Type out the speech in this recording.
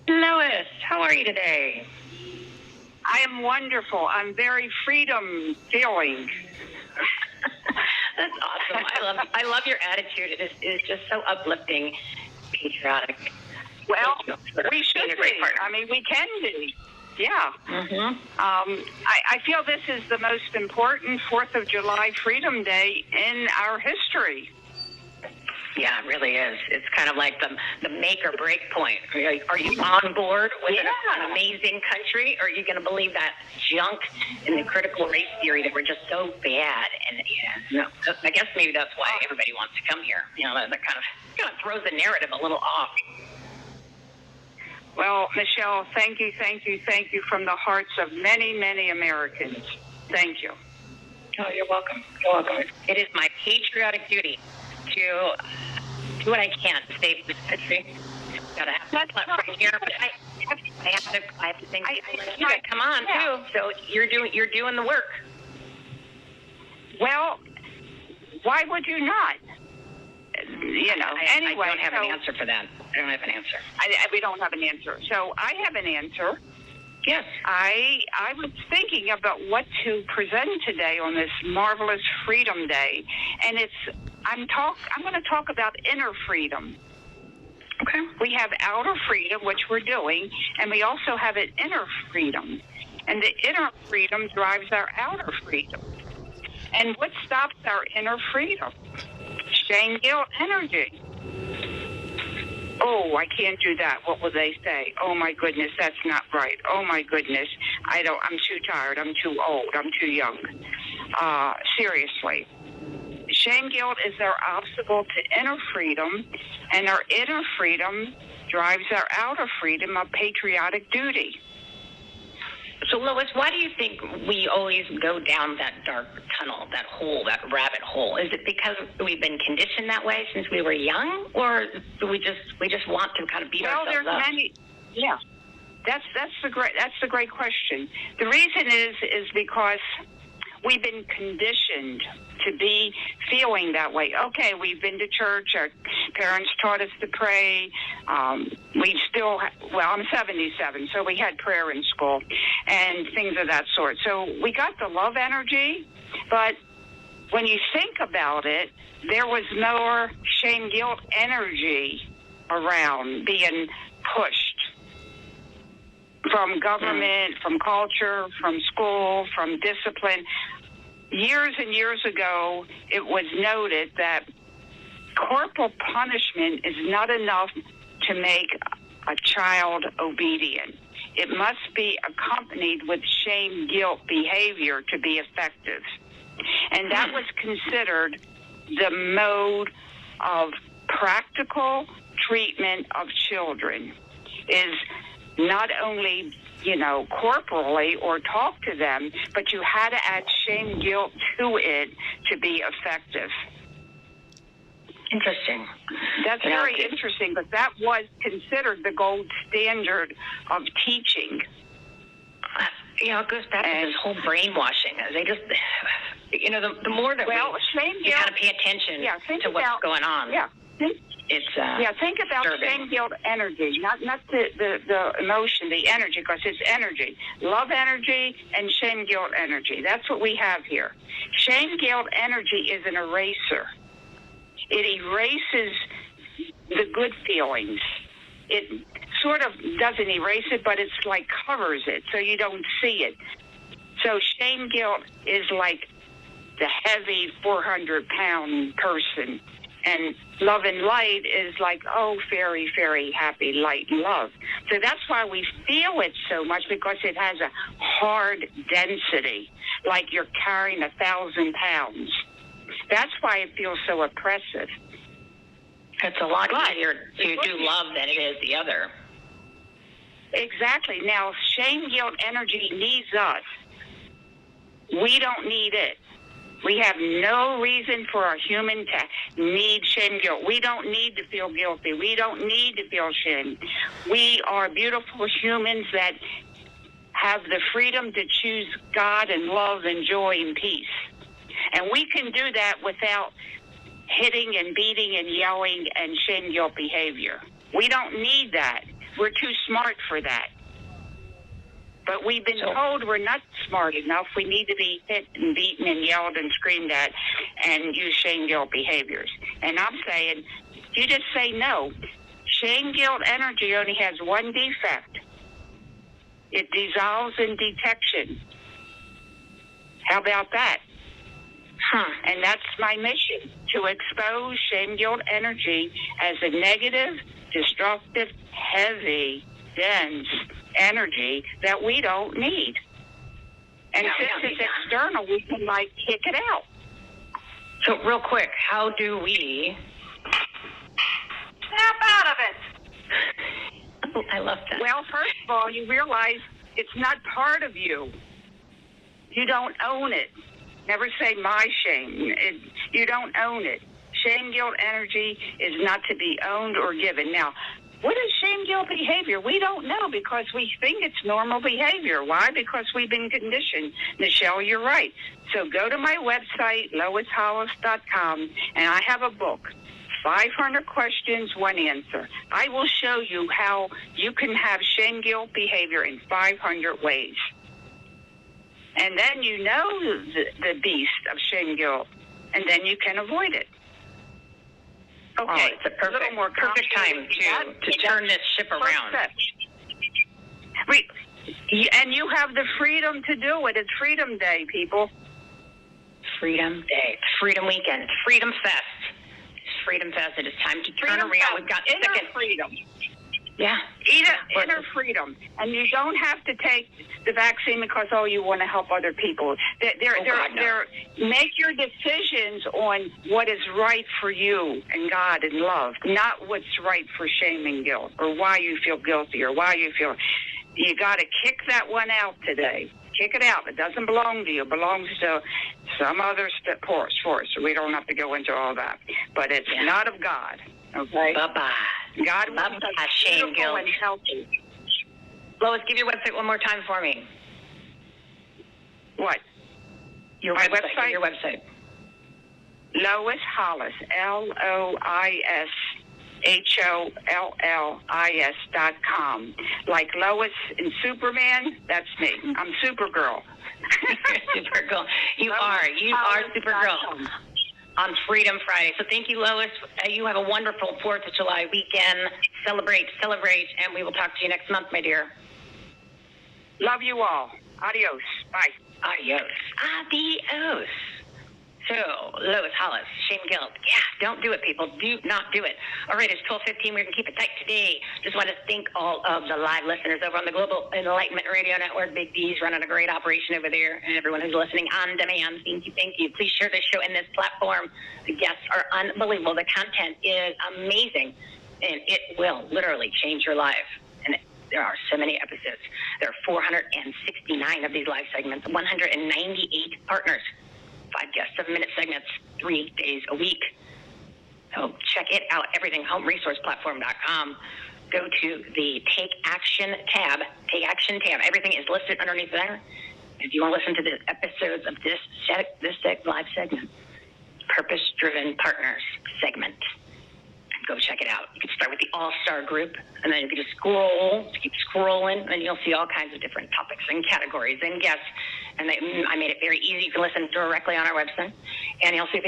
Lois, how are you today? I am wonderful. I'm very freedom feeling. That's awesome. I love your attitude. It is just so uplifting, patriotic. Well, for we should being a great be. partner. I mean, we can be. Yeah. Mm-hmm. I feel this is the most important 4th of July Freedom Day in our history. Yeah, it really is. It's kind of like the make or break point. Are you on board with an amazing country, or are you going to believe that junk in the critical race theory that we're just so bad? And I guess maybe that's why everybody wants to come here. That kind of throws the narrative a little off. Well, Michelle, thank you from the hearts of many, many Americans. Thank you. Oh, you're welcome. You're welcome. It is my patriotic duty to do what I can to save this country. Gotta have that right here, but I have to think you gotta come on too. So you're doing the work. Well, why would you not? Anyway, I don't have an answer for that. I don't have an answer. We don't have an answer. So I have an answer. Yes. I was thinking about what to present today on this marvelous Freedom Day, and I'm going to talk about inner freedom. Okay. We have outer freedom, which we're doing, and we also have an inner freedom. And the inner freedom drives our outer freedom. And what stops our inner freedom? Shame, guilt, energy. Oh, I can't do that. What will they say? Oh, my goodness, that's not right. Oh, my goodness, I'm too tired. I'm too old. I'm too young. Seriously. Shame, guilt is our obstacle to inner freedom, and our inner freedom drives our outer freedom of patriotic duty. So, Lois, why do you think we always go down that dark tunnel, that hole, that rabbit hole? Is it because we've been conditioned that way since we were young, or do we just want to kind of beat ourselves up? Well, there's many. Yeah, that's the great question. The reason is because we've been conditioned to be feeling that way. Okay, we've been to church. Our parents taught us to pray. We still, I'm 77, so we had prayer in school and things of that sort. So we got the love energy, but when you think about it, there was more shame, guilt energy around being pushed from government, from culture, from school, from discipline. Years and years ago, it was noted that corporal punishment is not enough to make a child obedient. It must be accompanied with shame, guilt behavior to be effective. And that was considered the mode of practical treatment of children, is not only corporally or talk to them, but you had to add shame, guilt to it to be effective. Interesting. That's very interesting, but that was considered the gold standard of teaching. It goes back to this whole brainwashing. They just, the more that we kind of pay attention to what's going on. Yeah. Think about disturbing. Shame, guilt, energy, not the emotion, the energy, because it's energy. Love energy and shame, guilt, energy. That's what we have here. Shame, guilt, energy is an eraser. It erases the good feelings. It sort of doesn't erase it, but it's like covers it so you don't see it. So shame, guilt is like the heavy 400-pound person. And love and light is like, fairy, fairy, happy, light and love. So that's why we feel it so much, because it has a hard density, like you're carrying 1,000 pounds. That's why it feels so oppressive. It's a lot easier to do love than it is the other. Exactly. Now, shame, guilt, energy needs us. We don't need it. We have no reason for a human to need shame, guilt. We don't need to feel guilty. We don't need to feel shame. We are beautiful humans that have the freedom to choose God and love and joy and peace. And we can do that without hitting and beating and yelling and shame, guilt behavior. We don't need that. We're too smart for that. But we've been told we're not smart enough. We need to be hit and beaten and yelled and screamed at and use shame guilt behaviors. And I'm saying, you just say no. Shame guilt energy only has one defect. It dissolves in detection. How about that? And that's my mission, to expose shame guilt energy as a negative, destructive, heavy, dense energy that we don't need. And since it's external, we can, kick it out. So real quick, how do we snap out of it? I love that. Well, first of all, you realize it's not part of you. You don't own it. Never say my shame. You don't own it. Shame guilt energy is not to be owned or given. Now, what is shame guilt behavior? We don't know because we think it's normal behavior. Why? Because we've been conditioned. Michelle, you're right. So go to my website, loishollis.com, and I have a book, 500 Questions, 1 Answer. I will show you how you can have shame guilt behavior in 500 ways. And then you know the beast of shame guilt, and then you can avoid it. Okay, it's a perfect time to turn this ship around. And you have the freedom to do it. It's Freedom Day, people. Freedom Day. Freedom Weekend. Freedom Fest. It's Freedom Fest. It is time to turn around. We've got inner freedom. Yeah. Inner freedom. And you don't have to take the vaccine because, you want to help other people. Make your decisions on what is right for you and God and love, not what's right for shame and guilt or why you feel guilty or why you feel. You got to kick that one out today. Kick it out. It doesn't belong to you. It belongs to some other force. So we don't have to go into all that. But it's not of God. Okay? Bye-bye. God wants us shame guilt and healthy. Lois, give your website one more time for me. What? My website? Your website. Lois Hollis, LoisHollis.com. Like Lois in Superman, that's me. I'm Supergirl. Supergirl. You are Supergirl. On Freedom Friday. So thank you, Lois. You have a wonderful 4th of July weekend. Celebrate, and we will talk to you next month, my dear. Love you all. Adios. Bye. Adios. So, Lois Hollis, shame guilt. Yeah, don't do it, people. Do not do it. All right, it's 12:15. We're going to keep it tight today. Just want to thank all of the live listeners over on the Global Enlightenment Radio Network. Big D's running a great operation over there. And everyone who's listening on demand, thank you. Please share this show and this platform. The guests are unbelievable. The content is amazing. And it will literally change your life. And there are so many episodes. There are 469 of these live segments, 198 partners. 5 guest 7-minute segments, 3 days a week. So check it out, everythinghomeresourceplatform.com. Go to the Take Action tab. Everything is listed underneath there. If you want to listen to the episodes of this live segment, Purpose-Driven Partners segment, go check it out. You can start with the All-Star group, and then you can just keep scrolling, and you'll see all kinds of different topics and categories and guests. And I made it very easy. You can listen directly on our website, and you'll see